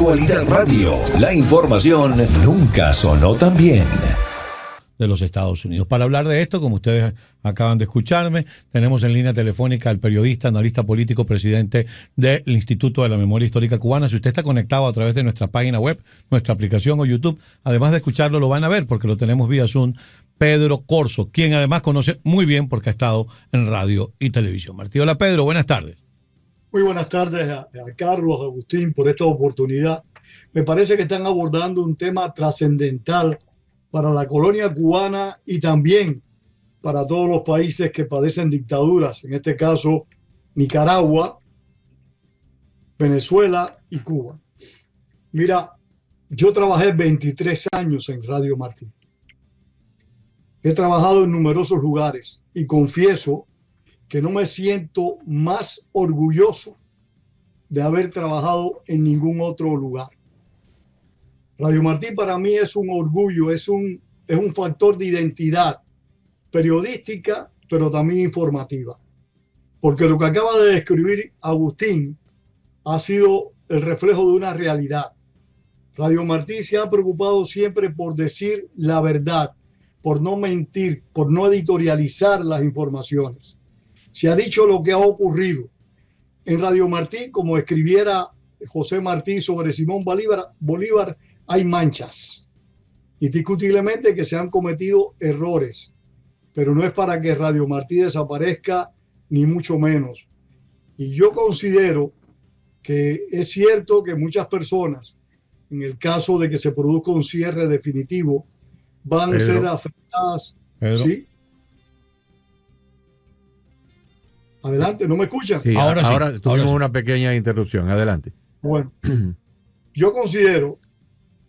Actualidad Radio. La información nunca sonó tan bien. De los Estados Unidos. Para hablar de esto, como ustedes acaban de escucharme, tenemos en línea telefónica al periodista, analista político, presidente del Instituto de la Memoria Histórica Cubana. Si usted está conectado a través de nuestra página web, nuestra aplicación o YouTube, además de escucharlo, lo van a ver porque lo tenemos vía Zoom, Pedro Corzo, quien además conoce muy bien porque ha estado en radio y televisión. Martí, hola Pedro, buenas tardes. Muy buenas tardes a Carlos, a Agustín, por esta oportunidad. Me parece que están abordando un tema trascendental para la colonia cubana y también para todos los países que padecen dictaduras, en este caso Nicaragua, Venezuela y Cuba. Mira, yo trabajé 23 años en Radio Martí. He trabajado en numerosos lugares y confieso que no me siento más orgulloso de haber trabajado en ningún otro lugar. Radio Martí para mí es un orgullo, es un factor de identidad periodística, pero también informativa. Porque lo que acaba de describir Agustín ha sido el reflejo de una realidad. Radio Martí se ha preocupado siempre por decir la verdad, por no mentir, por no editorializar las informaciones. Se ha dicho lo que ha ocurrido. En Radio Martí, como escribiera José Martí sobre Simón Bolívar, hay manchas. Indiscutiblemente que se han cometido errores, pero no es para que Radio Martí desaparezca, ni mucho menos. Y yo considero que es cierto que muchas personas, en el caso de que se produzca un cierre definitivo, van a ser afectadas. ¿Sí? Adelante, ¿no me escuchan? Sí, ahora tuvimos una pequeña interrupción. Adelante. Bueno, yo considero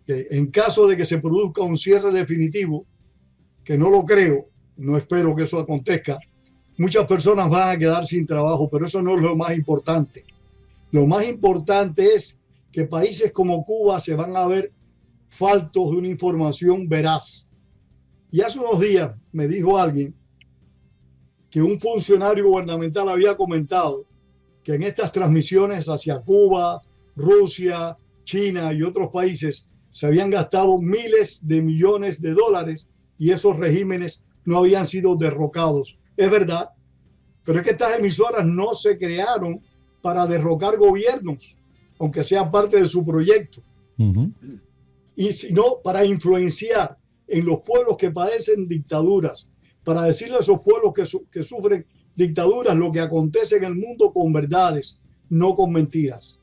que en caso de que se produzca un cierre definitivo, que no lo creo, no espero que eso acontezca, muchas personas van a quedar sin trabajo, pero eso no es lo más importante. Lo más importante es que países como Cuba se van a ver faltos de una información veraz. Y hace unos días me dijo alguien que un funcionario gubernamental había comentado que en estas transmisiones hacia Cuba, Rusia, China y otros países se habían gastado miles de millones de dólares y esos regímenes no habían sido derrocados. Es verdad, pero es que estas emisoras no se crearon para derrocar gobiernos, aunque sea parte de su proyecto, y sino para influenciar en los pueblos que padecen dictaduras, para decirle a esos pueblos que sufren dictaduras lo que acontece en el mundo con verdades, no con mentiras.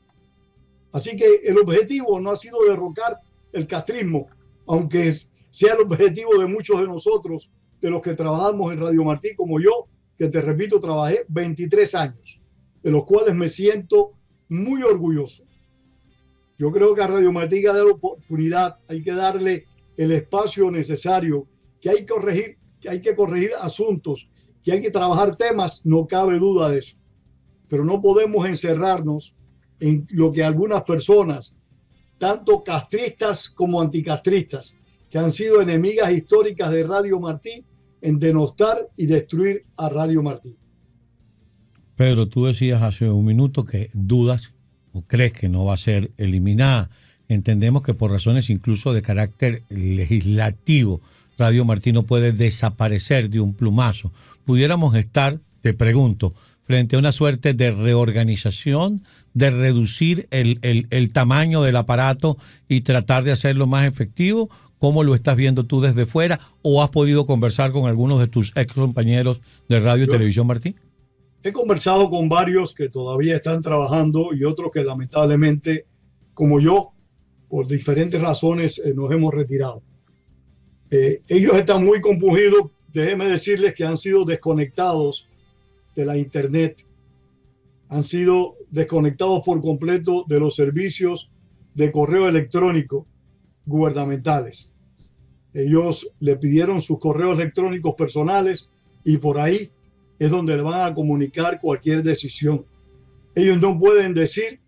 Así que el objetivo no ha sido derrocar el castrismo, aunque sea el objetivo de muchos de nosotros, de los que trabajamos en Radio Martí, como yo, que te repito, trabajé 23 años, de los cuales me siento muy orgulloso. Yo creo que a Radio Martí hay que darle oportunidad, hay que darle el espacio necesario, que hay que corregir asuntos, que hay que trabajar temas, no cabe duda de eso. Pero no podemos encerrarnos en lo que algunas personas, tanto castristas como anticastristas, que han sido enemigas históricas de Radio Martí, en denostar y destruir a Radio Martí. Pedro, tú decías hace un minuto que dudas o crees que no va a ser eliminada. Entendemos que por razones incluso de carácter legislativo, Radio Martí no puede desaparecer de un plumazo. Pudiéramos estar, te pregunto, frente a una suerte de reorganización, de reducir el tamaño del aparato y tratar de hacerlo más efectivo. ¿Cómo lo estás viendo tú desde fuera? ¿O has podido conversar con algunos de tus ex compañeros de Radio y Televisión Martí? He conversado con varios que todavía están trabajando y otros que lamentablemente, como yo, por diferentes razones nos hemos retirado. Ellos están muy compungidos. Déjenme decirles que han sido desconectados de la internet, han sido desconectados por completo de los servicios de correo electrónico gubernamentales. Ellos le pidieron sus correos electrónicos personales y por ahí es donde le van a comunicar cualquier decisión. Ellos no pueden decir,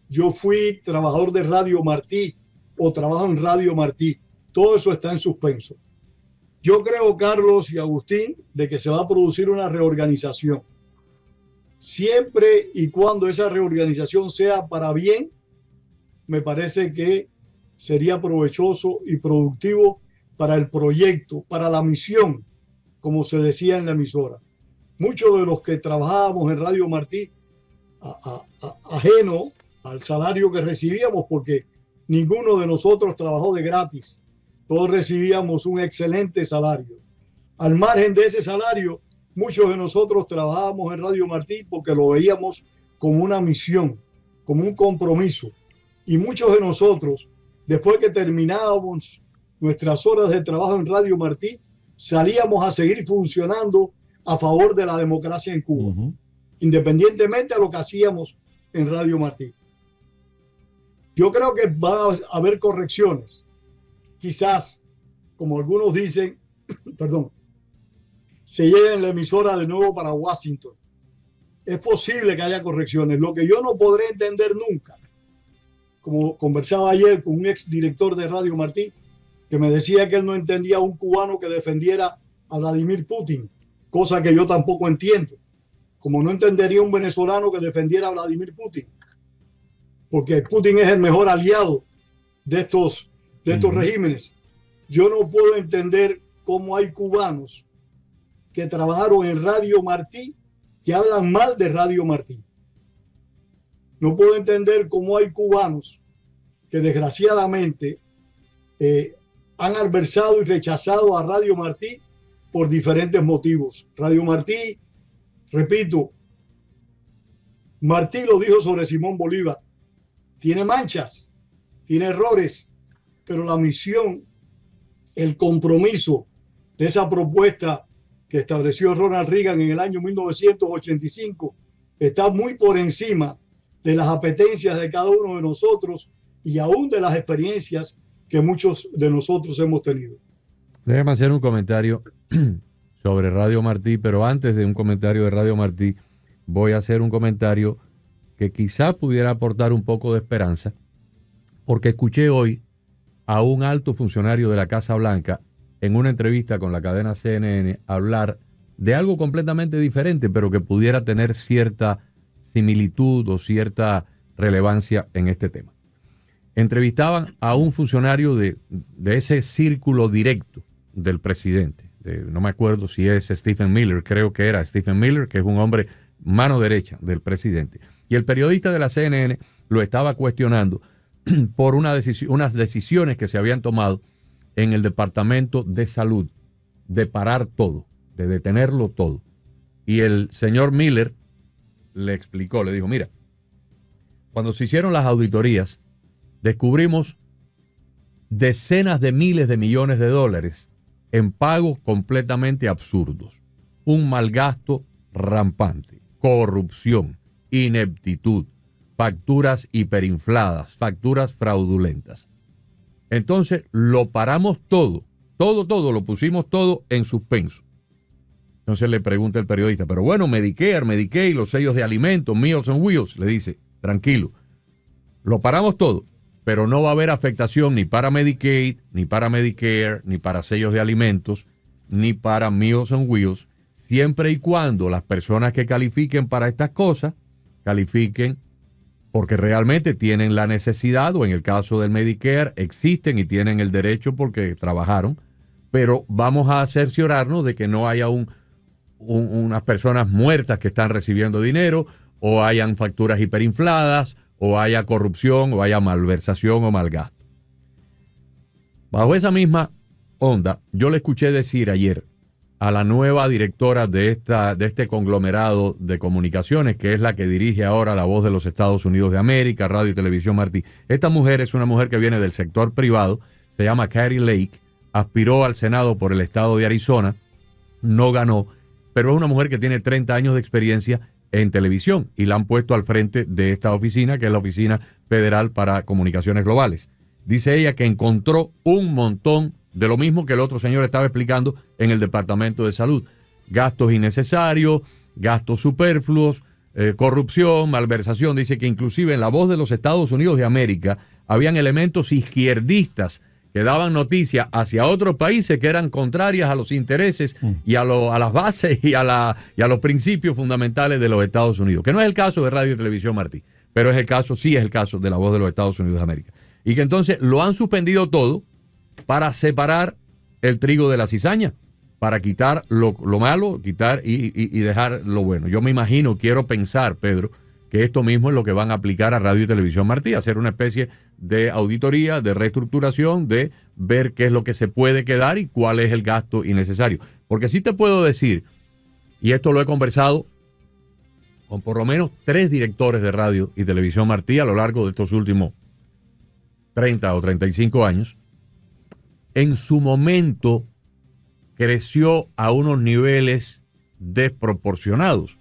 yo fui trabajador de Radio Martí o trabajo en Radio Martí. Todo eso está en suspenso. Yo creo, Carlos y Agustín, de que se va a producir una reorganización. Siempre y cuando esa reorganización sea para bien me parece que sería provechoso y productivo para el proyecto, para la misión, como se decía en la emisora. Muchos de los que trabajábamos en Radio Martí, ajeno al salario que recibíamos, porque ninguno de nosotros trabajó de gratis, todos recibíamos un excelente salario. Al margen de ese salario, muchos de nosotros trabajábamos en Radio Martí porque lo veíamos como una misión, como un compromiso. Y muchos de nosotros, después que terminábamos nuestras horas de trabajo en Radio Martí, salíamos a seguir funcionando a favor de la democracia en Cuba, independientemente de lo que hacíamos en Radio Martí. Yo creo que va a haber correcciones. Quizás, como algunos dicen, perdón, se lleven la emisora de nuevo para Washington. Es posible que haya correcciones. Lo que yo no podré entender nunca, como conversaba ayer con un exdirector de Radio Martí, que me decía que él no entendía a un cubano que defendiera a Vladimir Putin, cosa que yo tampoco entiendo, como no entendería un venezolano que defendiera a Vladimir Putin, porque Putin es el mejor aliado de estos regímenes. Yo no puedo entender cómo hay cubanos que trabajaron en Radio Martí que hablan mal de Radio Martí. No puedo entender cómo hay cubanos que desgraciadamente han adversado y rechazado a Radio Martí por diferentes motivos. Radio Martí, repito, Martí lo dijo sobre Simón Bolívar, tiene manchas, tiene errores, pero la misión, el compromiso de esa propuesta que estableció Ronald Reagan en el año 1985 está muy por encima de las apetencias de cada uno de nosotros y aún de las experiencias que muchos de nosotros hemos tenido. Déjeme hacer un comentario sobre Radio Martí, pero antes de un comentario de Radio Martí, voy a hacer un comentario que quizá pudiera aportar un poco de esperanza, porque escuché hoy a un alto funcionario de la Casa Blanca en una entrevista con la cadena CNN hablar de algo completamente diferente, pero que pudiera tener cierta similitud o cierta relevancia en este tema. Entrevistaban a un funcionario de ese círculo directo del presidente. No me acuerdo si es Stephen Miller, creo que era Stephen Miller, que es un hombre mano derecha del presidente. Y el periodista de la CNN lo estaba cuestionando por unas decisiones que se habían tomado en el Departamento de Salud, de parar todo, de detenerlo todo. Y el señor Miller le explicó, le dijo, mira, cuando se hicieron las auditorías, descubrimos decenas de miles de millones de dólares en pagos completamente absurdos, un malgasto rampante, corrupción, ineptitud, facturas hiperinfladas, facturas fraudulentas. Entonces lo paramos todo, lo pusimos todo en suspenso. Entonces le pregunta el periodista, pero bueno, Medicare, Medicaid, los sellos de alimentos, Meals on Wheels, le dice, tranquilo, lo paramos todo, pero no va a haber afectación ni para Medicaid, ni para Medicare, ni para sellos de alimentos, ni para Meals on Wheels, siempre y cuando las personas que califiquen para estas cosas, califiquen porque realmente tienen la necesidad, o en el caso del Medicare, existen y tienen el derecho porque trabajaron, pero vamos a cerciorarnos de que no haya unas personas muertas que están recibiendo dinero, o hayan facturas hiperinfladas, o haya corrupción, o haya malversación o malgasto. Bajo esa misma onda, yo le escuché decir ayer a la nueva directora de este conglomerado de comunicaciones, que es la que dirige ahora La Voz de los Estados Unidos de América, Radio y Televisión Martí. Esta mujer es una mujer que viene del sector privado, se llama Kari Lake, aspiró al Senado por el estado de Arizona, no ganó, pero es una mujer que tiene 30 años de experiencia en televisión y la han puesto al frente de esta oficina, que es la Oficina Federal para Comunicaciones Globales. Dice ella que encontró un montón de lo mismo que el otro señor estaba explicando en el Departamento de Salud. Gastos innecesarios, gastos superfluos, corrupción, malversación. Dice que inclusive en La Voz de los Estados Unidos de América habían elementos izquierdistas que daban noticia hacia otros países que eran contrarias a los intereses y a las bases y a los principios fundamentales de los Estados Unidos, que no es el caso de Radio y Televisión Martí. pero es el caso, sí es el caso de La Voz de los Estados Unidos de América. Y que entonces lo han suspendido todo para separar el trigo de la cizaña, para quitar lo malo, quitar y dejar lo bueno. Yo me imagino, quiero pensar, Pedro, que esto mismo es lo que van a aplicar a Radio y Televisión Martí, hacer una especie de auditoría, de reestructuración, de ver qué es lo que se puede quedar y cuál es el gasto innecesario. Porque sí te puedo decir, y esto lo he conversado con por lo menos 3 directores de Radio y Televisión Martí a lo largo de estos últimos 30 o 35 años, en su momento creció a unos niveles desproporcionados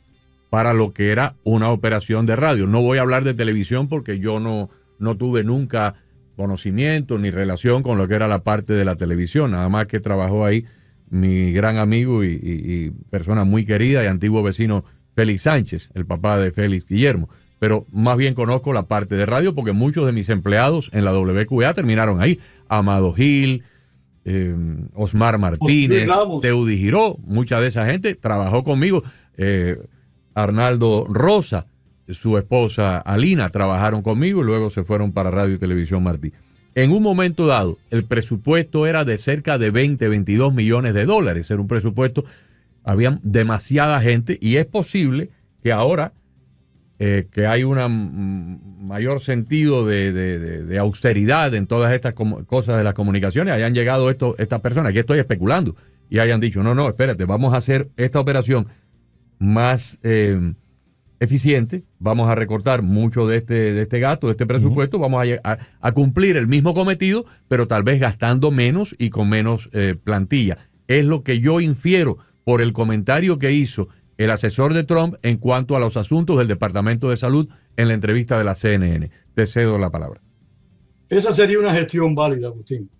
para lo que era una operación de radio. No voy a hablar de televisión porque yo no tuve nunca conocimiento ni relación con lo que era la parte de la televisión, nada más que trabajó ahí mi gran amigo y persona muy querida y antiguo vecino Félix Sánchez, el papá de Félix Guillermo. Pero más bien conozco la parte de radio porque muchos de mis empleados en la WQA terminaron ahí. Amado Gil, Osmar Martínez, Teudi Giró, mucha de esa gente trabajó conmigo. Arnaldo Rosa, su esposa Alina, trabajaron conmigo y luego se fueron para Radio y Televisión Martí. En un momento dado, el presupuesto era de cerca de 22 millones de dólares. Era un presupuesto, había demasiada gente y es posible que ahora que hay un mayor sentido de austeridad en todas estas cosas de las comunicaciones, hayan llegado estas personas, aquí estoy especulando, y hayan dicho, no, espérate, vamos a hacer esta operación más eficiente, vamos a recortar mucho de este gasto, de este presupuesto, vamos a cumplir el mismo cometido, pero tal vez gastando menos y con menos plantilla. Es lo que yo infiero por el comentario que hizo el asesor de Trump en cuanto a los asuntos del Departamento de Salud en la entrevista de la CNN. Te cedo la palabra. Esa sería una gestión válida, Agustín.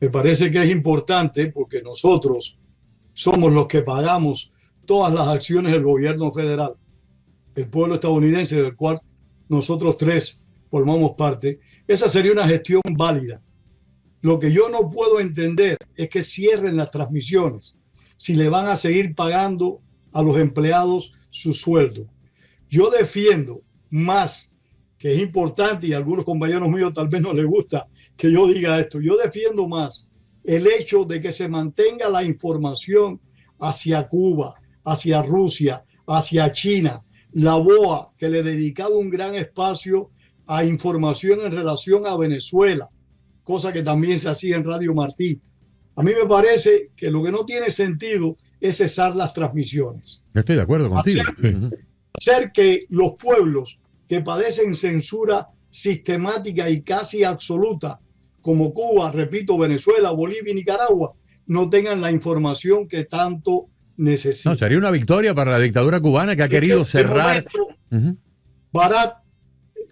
Me parece que es importante porque nosotros somos los que pagamos todas las acciones del gobierno federal, el pueblo estadounidense del cual nosotros 3 formamos parte. Esa sería una gestión válida. Lo que yo no puedo entender es que cierren las transmisiones si le van a seguir pagando a los empleados su sueldo. Yo defiendo más, que es importante y a algunos compañeros míos tal vez no les gusta que yo diga esto, yo defiendo más el hecho de que se mantenga la información hacia Cuba, hacia Rusia, hacia China. La BOA, que le dedicaba un gran espacio a información en relación a Venezuela, cosa que también se hacía en Radio Martí. A mí me parece que lo que no tiene sentido es cesar las transmisiones. Estoy de acuerdo contigo. Hacer que los pueblos que padecen censura sistemática y casi absoluta, como Cuba, repito, Venezuela, Bolivia y Nicaragua, no tengan la información que tanto necesitan. No, sería una victoria para la dictadura cubana que ha querido cerrar.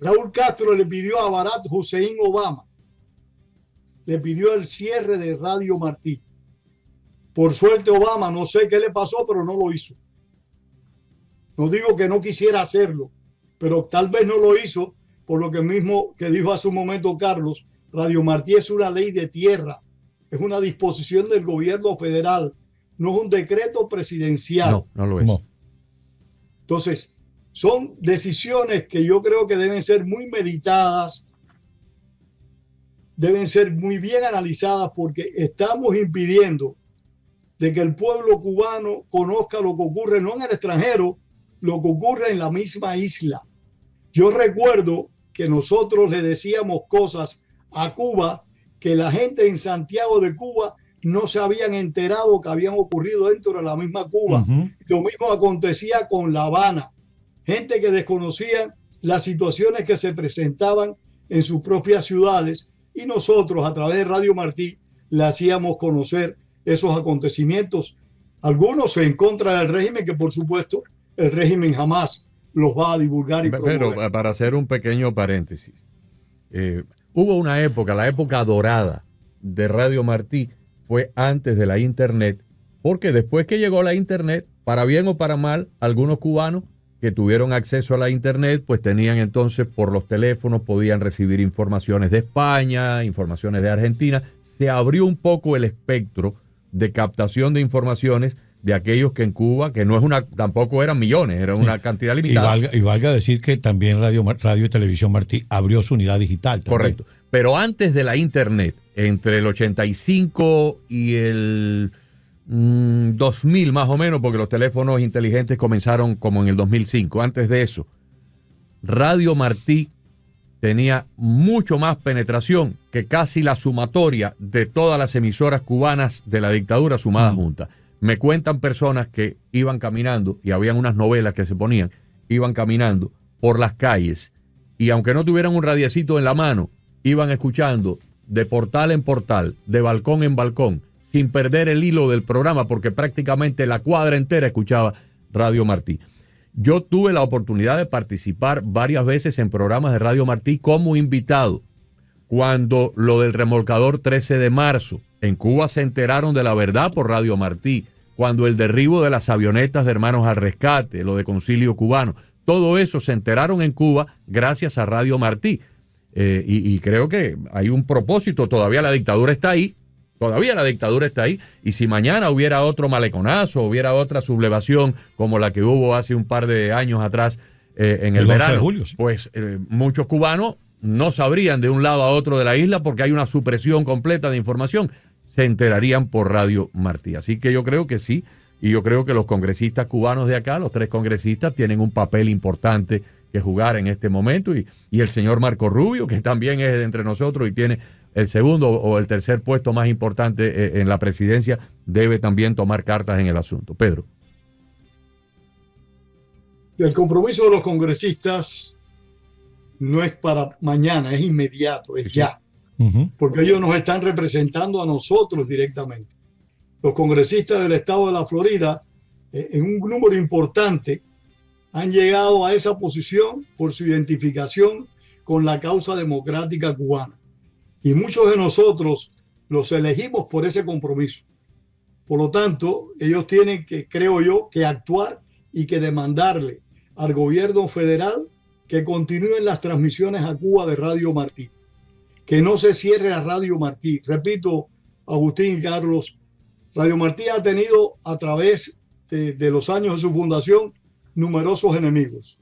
Raúl Castro le pidió a Barack Hussein Obama, le pidió el cierre de Radio Martí. Por suerte Obama, no sé qué le pasó, pero no lo hizo. No digo que no quisiera hacerlo, pero tal vez no lo hizo por lo que mismo que dijo hace un momento Carlos. Radio Martí es una ley de tierra, es una disposición del gobierno federal, no es un decreto presidencial. No lo es. No. Entonces, son decisiones que yo creo que deben ser muy meditadas, deben ser muy bien analizadas, porque estamos impidiendo de que el pueblo cubano conozca lo que ocurre no en el extranjero, lo que ocurre en la misma isla. Yo recuerdo que nosotros le decíamos cosas a Cuba que la gente en Santiago de Cuba no se habían enterado que habían ocurrido dentro de la misma Cuba. Lo mismo acontecía con La Habana. Gente que desconocía las situaciones que se presentaban en sus propias ciudades, y nosotros a través de Radio Martí le hacíamos conocer esos acontecimientos, algunos en contra del régimen, que por supuesto el régimen jamás los va a divulgar y promover. Pero para hacer un pequeño paréntesis, hubo una época, la época dorada de Radio Martí fue antes de la internet, porque después que llegó la internet, para bien o para mal, algunos cubanos que tuvieron acceso a la internet, pues tenían entonces por los teléfonos, podían recibir informaciones de España, informaciones de Argentina. Se abrió un poco el espectro de captación de informaciones de aquellos que en Cuba, que no es tampoco eran millones, era una cantidad limitada. Y valga decir que también Radio y Televisión Martí abrió su unidad digital también. Correcto. Pero antes de la internet, entre el 85 y el 2000 más o menos, porque los teléfonos inteligentes comenzaron como en el 2005. Antes de eso, Radio Martí tenía mucho más penetración que casi la sumatoria de todas las emisoras cubanas de la dictadura sumadas juntas. Me cuentan personas que iban caminando, y habían unas novelas que se ponían, iban caminando por las calles, y aunque no tuvieran un radiecito en la mano, iban escuchando de portal en portal, de balcón en balcón, sin perder el hilo del programa, porque prácticamente la cuadra entera escuchaba Radio Martí. Yo tuve la oportunidad de participar varias veces en programas de Radio Martí como invitado. Cuando lo del remolcador 13 de marzo, en Cuba se enteraron de la verdad por Radio Martí. Cuando el derribo de las avionetas de Hermanos al Rescate, lo de Concilio Cubano, todo eso se enteraron en Cuba gracias a Radio Martí. Y creo que hay un propósito, todavía la dictadura está ahí, y si mañana hubiera otro maleconazo, hubiera otra sublevación como la que hubo hace un par de años atrás en el verano, de julio, sí. Pues muchos cubanos no sabrían de un lado a otro de la isla porque hay una supresión completa de información, se enterarían por Radio Martí. Así que yo creo que sí, y yo creo que los congresistas cubanos de acá, los 3 congresistas, tienen un papel importante que jugar en este momento, y el señor Marco Rubio, que también es de entre nosotros y tiene el segundo o el tercer puesto más importante en la presidencia, debe también tomar cartas en el asunto. Pedro. El compromiso de los congresistas no es para mañana, es inmediato, es ya, porque ellos nos están representando a nosotros directamente. Los congresistas del estado de la Florida, en un número importante, han llegado a esa posición por su identificación con la causa democrática cubana. Y muchos de nosotros los elegimos por ese compromiso. Por lo tanto, ellos tienen que, creo yo, que actuar y que demandarle al gobierno federal que continúen las transmisiones a Cuba de Radio Martí, que no se cierre a Radio Martí. Repito, Agustín y Carlos, Radio Martí ha tenido a través de los años de su fundación numerosos enemigos.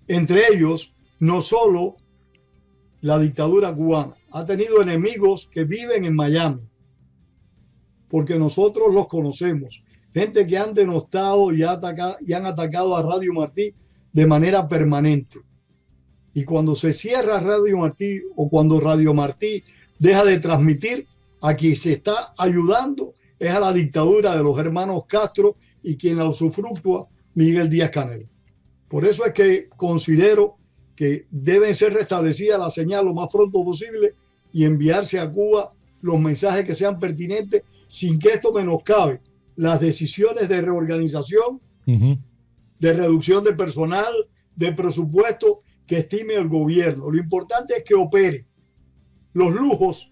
Entre ellos, no solo la dictadura cubana, ha tenido enemigos que viven en Miami, porque nosotros los conocemos. Gente que han denostado y han atacado a Radio Martí de manera permanente. Y cuando se cierra Radio Martí o cuando Radio Martí deja de transmitir, a quien se está ayudando es a la dictadura de los hermanos Castro y quien la usufructúa, Miguel Díaz-Canel. Por eso es que considero que deben ser restablecidas las señales lo más pronto posible y enviarse a Cuba los mensajes que sean pertinentes sin que esto menoscabe las decisiones de reorganización, de reducción de personal, de presupuesto que estime el gobierno. Lo importante es que opere. Los lujos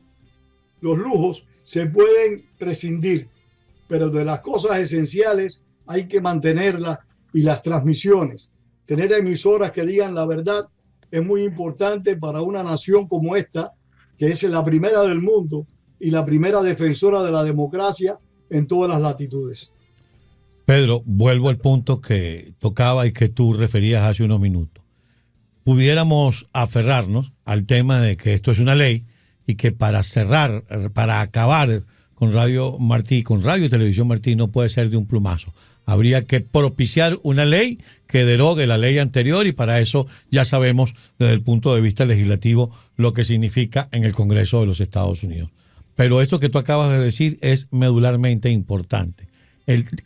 se pueden prescindir, pero de las cosas esenciales hay que mantenerlas, y las transmisiones, tener emisoras que digan la verdad es muy importante para una nación como esta, que es la primera del mundo y la primera defensora de la democracia en todas las latitudes. Pedro, vuelvo al punto que tocaba y que tú referías hace unos minutos. Pudiéramos aferrarnos al tema de que esto es una ley y que para cerrar, para acabar con Radio Martí, con Radio y Televisión Martí, no puede ser de un plumazo. Habría que propiciar una ley que derogue la ley anterior, y para eso ya sabemos desde el punto de vista legislativo lo que significa en el Congreso de los Estados Unidos. Pero esto que tú acabas de decir es medularmente importante.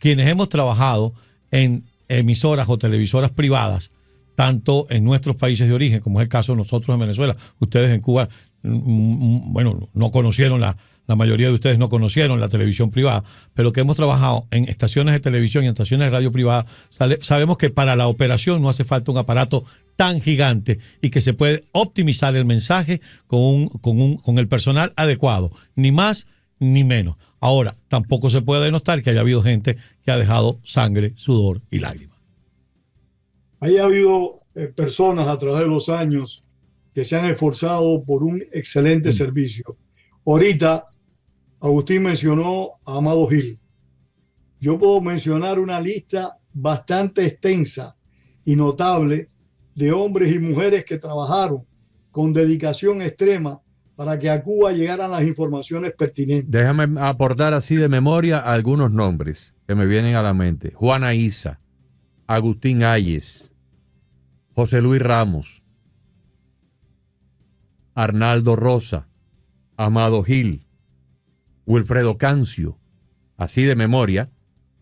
Quienes hemos trabajado en emisoras o televisoras privadas, tanto en nuestros países de origen, como es el caso de nosotros en Venezuela, ustedes en Cuba, bueno, no conocieron la mayoría de ustedes no conocieron la televisión privada, pero que hemos trabajado en estaciones de televisión y en estaciones de radio privada, sabemos que para la operación no hace falta un aparato tan gigante y que se puede optimizar el mensaje con el personal adecuado, ni más ni menos. Ahora, tampoco se puede denostar que haya habido gente que ha dejado sangre, sudor y lágrimas. Ha habido personas a través de los años que se han esforzado por un excelente servicio. Ahorita Agustín mencionó a Amado Gil. yo puedo mencionar una lista bastante extensa y notable de hombres y mujeres que trabajaron con dedicación extrema para que a Cuba llegaran las informaciones pertinentes. Déjame aportar así de memoria algunos nombres que me vienen a la mente. Juana Isa, Agustín Ayes, José Luis Ramos, Arnaldo Rosa, Amado Gil, Wilfredo Cancio, así de memoria,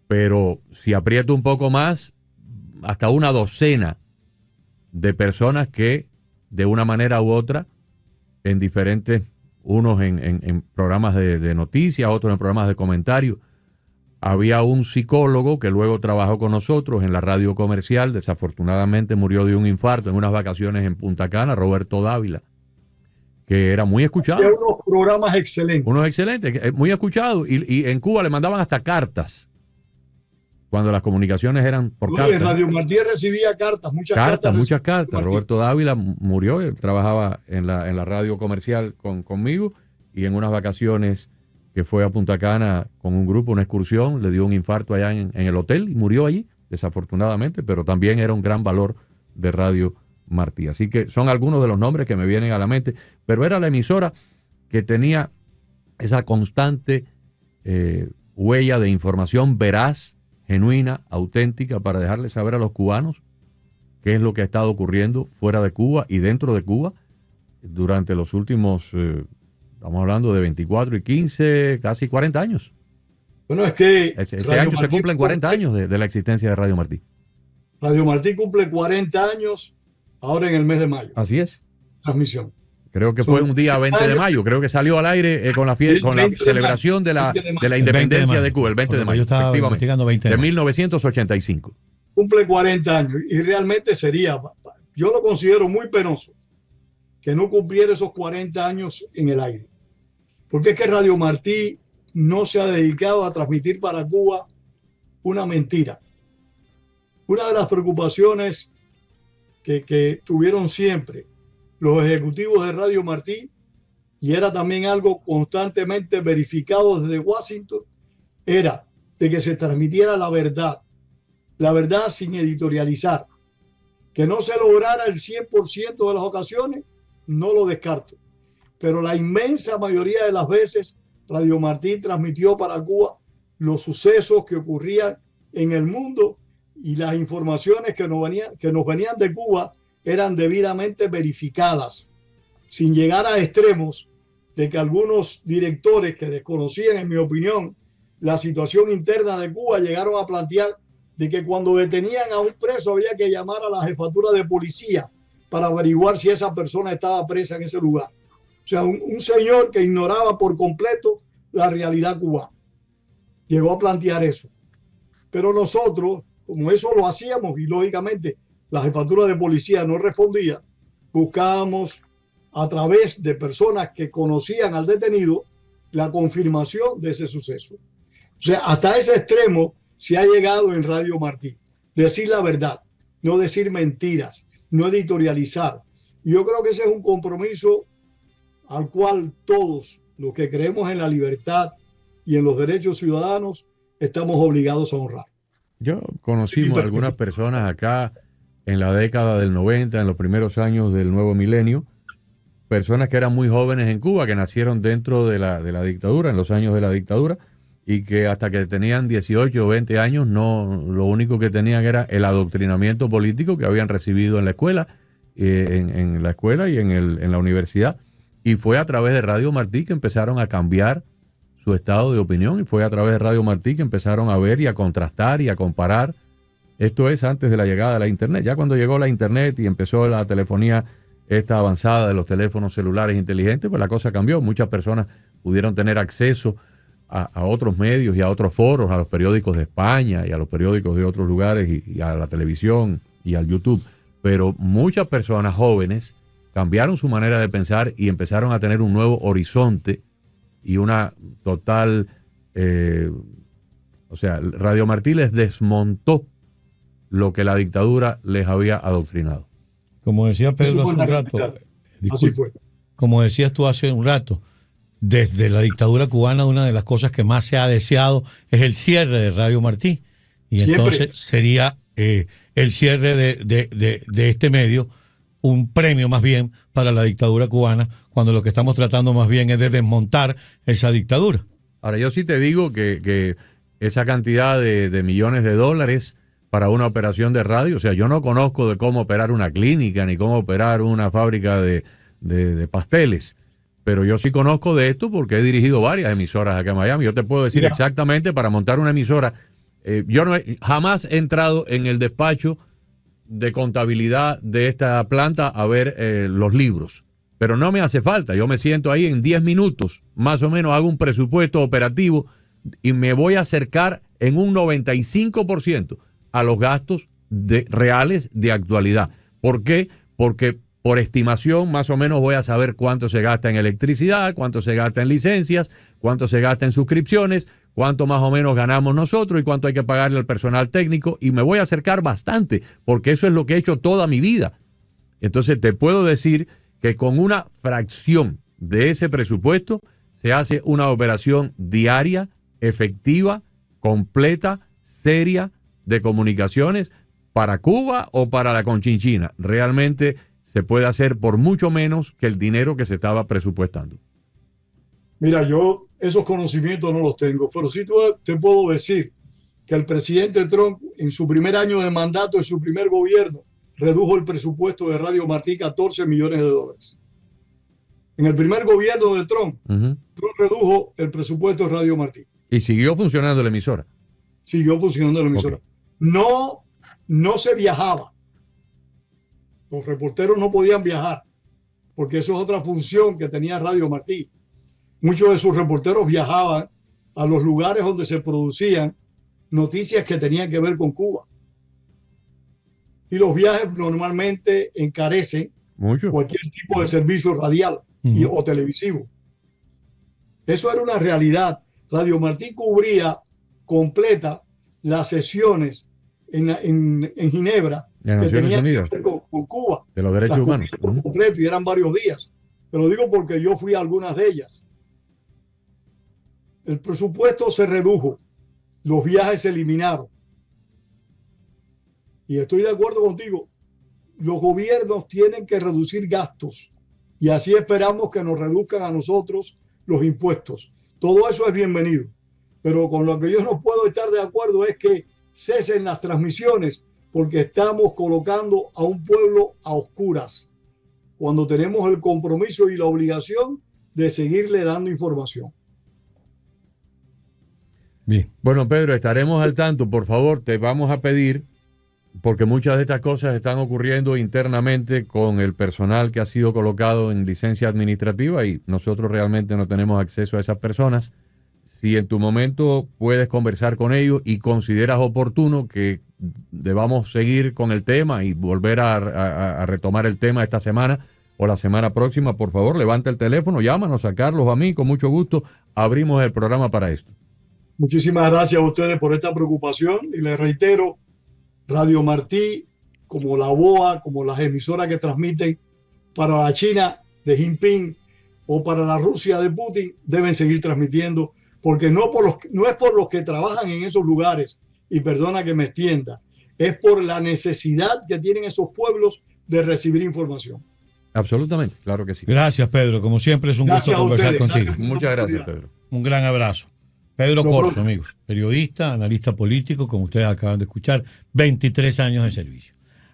pero si aprieto un poco más, hasta una docena de personas que de una manera u otra, en diferentes, unos en programas de noticias, otros en programas de comentarios. Había un psicólogo que luego trabajó con nosotros en la radio comercial, desafortunadamente murió de un infarto en unas vacaciones en Punta Cana, Roberto Dávila, que era muy escuchado. Hacía unos programas excelentes. Unos excelentes, muy escuchados. Y en Cuba le mandaban hasta cartas, cuando las comunicaciones eran por cartas. En Radio Martí recibía cartas, muchas cartas. Roberto Dávila murió, él trabajaba en la radio comercial conmigo, y en unas vacaciones que fue a Punta Cana con un grupo, una excursión, le dio un infarto allá en el hotel y murió allí, desafortunadamente, pero también era un gran valor de Radio Martí. Así que son algunos de los nombres que me vienen a la mente, pero era la emisora que tenía esa constante huella de información veraz, genuina, auténtica, para dejarle saber a los cubanos qué es lo que ha estado ocurriendo fuera de Cuba y dentro de Cuba durante los últimos, estamos hablando de 24 y 15, casi 40 años. Bueno, es que este año se cumplen 40 años de la existencia de Radio Martí. Radio Martí cumple 40 años ahora en el mes de mayo. Así es. Transmisión. Creo que fue un día 20 de mayo, creo que salió al aire con la celebración de la independencia de Cuba, el 20 de mayo, yo estaba investigando 20 de 1985. Cumple 40 años y realmente sería, yo lo considero muy penoso que no cumpliera esos 40 años en el aire. Porque es que Radio Martí no se ha dedicado a transmitir para Cuba una mentira. Una de las preocupaciones que tuvieron siempre los ejecutivos de Radio Martí, y era también algo constantemente verificado desde Washington, era de que se transmitiera la verdad sin editorializar. Que no se lograra el 100% de las ocasiones, no lo descarto, pero la inmensa mayoría de las veces Radio Martí transmitió para Cuba los sucesos que ocurrían en el mundo, y las informaciones que nos venían de Cuba eran debidamente verificadas, sin llegar a extremos de que algunos directores que desconocían, en mi opinión, la situación interna de Cuba, llegaron a plantear de que cuando detenían a un preso había que llamar a la jefatura de policía para averiguar si esa persona estaba presa en ese lugar. O sea, un señor que ignoraba por completo la realidad cubana. Llegó a plantear eso. Pero nosotros, como eso lo hacíamos y lógicamente la jefatura de policía no respondía, buscábamos a través de personas que conocían al detenido la confirmación de ese suceso. O sea, hasta ese extremo se ha llegado en Radio Martí. Decir la verdad, no decir mentiras, no editorializar. Y yo creo que ese es un compromiso al cual todos los que creemos en la libertad y en los derechos ciudadanos estamos obligados a honrar. Yo conocimos algunas personas acá en la década del 90, en los primeros años del nuevo milenio, personas que eran muy jóvenes en Cuba, que nacieron dentro de la dictadura, en los años de la dictadura, y que hasta que tenían 18 o 20 años, lo único que tenían era el adoctrinamiento político que habían recibido en la escuela, en la escuela y en la universidad. Y fue a través de Radio Martí que empezaron a cambiar su estado de opinión, y fue a través de Radio Martí que empezaron a ver y a contrastar y a comparar. Esto es antes de la llegada de la Internet. Ya cuando llegó la Internet y empezó la telefonía esta avanzada de los teléfonos celulares inteligentes, pues la cosa cambió. Muchas personas pudieron tener acceso a otros medios y a otros foros, a los periódicos de España y a los periódicos de otros lugares y a la televisión y al YouTube. Pero muchas personas jóvenes cambiaron su manera de pensar y empezaron a tener un nuevo horizonte y una total... o sea, Radio Martí les desmontó lo que la dictadura les había adoctrinado. Como decía Pedro hace un rato, así fue. Como decías tú hace un rato, desde la dictadura cubana una de las cosas que más se ha deseado es el cierre de Radio Martí. Y entonces Siempre. sería el cierre de este medio un premio más bien para la dictadura cubana, cuando lo que estamos tratando más bien es de desmontar esa dictadura. Ahora, yo sí te digo que esa cantidad de millones de dólares para una operación de radio, o sea, yo no conozco de cómo operar una clínica ni cómo operar una fábrica de pasteles, pero yo sí conozco de esto porque he dirigido varias emisoras acá en Miami. Yo te puedo decir exactamente para montar una emisora. Yo jamás he entrado en el despacho de contabilidad de esta planta a ver los libros, pero no me hace falta. Yo me siento ahí en 10 minutos, más o menos hago un presupuesto operativo y me voy a acercar en un 95% a los gastos reales de actualidad. ¿Por qué? Porque por estimación más o menos voy a saber cuánto se gasta en electricidad, cuánto se gasta en licencias, cuánto se gasta en suscripciones, cuánto más o menos ganamos nosotros y cuánto hay que pagarle al personal técnico, y me voy a acercar bastante, porque eso es lo que he hecho toda mi vida. Entonces te puedo decir que con una fracción de ese presupuesto se hace una operación diaria, efectiva, completa, seria, de comunicaciones para Cuba o para la Conchinchina. Realmente se puede hacer por mucho menos que el dinero que se estaba presupuestando. Mira, yo esos conocimientos no los tengo, pero sí te puedo decir que el presidente Trump en su primer año de mandato, en su primer gobierno, redujo el presupuesto de Radio Martí 14 millones de dólares. En el primer gobierno de Trump, Trump redujo el presupuesto de Radio Martí. Y siguió funcionando la emisora. Siguió funcionando la emisora. Okay. No se viajaba. Los reporteros no podían viajar, porque eso es otra función que tenía Radio Martí. Muchos de sus reporteros viajaban a los lugares donde se producían noticias que tenían que ver con Cuba. Y los viajes normalmente encarecen mucho cualquier tipo de servicio radial o televisivo. Eso era una realidad. Radio Martí cubría completa las sesiones en Ginebra de Naciones Unidas con Cuba, de los derechos humanos completo, y eran varios días. Te lo digo porque yo fui a algunas de ellas. El presupuesto se redujo, los viajes se eliminaron, y estoy de acuerdo contigo. Los gobiernos tienen que reducir gastos, y así esperamos que nos reduzcan a nosotros los impuestos. Todo eso es bienvenido, pero con lo que yo no puedo estar de acuerdo es que cesen las transmisiones, porque estamos colocando a un pueblo a oscuras, cuando tenemos el compromiso y la obligación de seguirle dando información. Bien. Bueno, Pedro, estaremos al tanto. Por favor, te vamos a pedir, porque muchas de estas cosas están ocurriendo internamente con el personal que ha sido colocado en licencia administrativa y nosotros realmente no tenemos acceso a esas personas. Si en tu momento puedes conversar con ellos y consideras oportuno que debamos seguir con el tema y volver a retomar el tema esta semana o la semana próxima, por favor, levanta el teléfono, llámanos a Carlos o a mí, con mucho gusto abrimos el programa para esto. Muchísimas gracias a ustedes por esta preocupación, y les reitero, Radio Martí, como la BOA, como las emisoras que transmiten para la China de Jinping o para la Rusia de Putin, deben seguir transmitiendo, porque no es por los que trabajan en esos lugares, y perdona que me extienda, es por la necesidad que tienen esos pueblos de recibir información. Absolutamente, claro que sí. Gracias, Pedro. Como siempre es un gusto conversar contigo. Muchas gracias, Pedro. Un gran abrazo. Pedro Corzo, amigos, periodista, analista político, como ustedes acaban de escuchar, 23 años de servicio.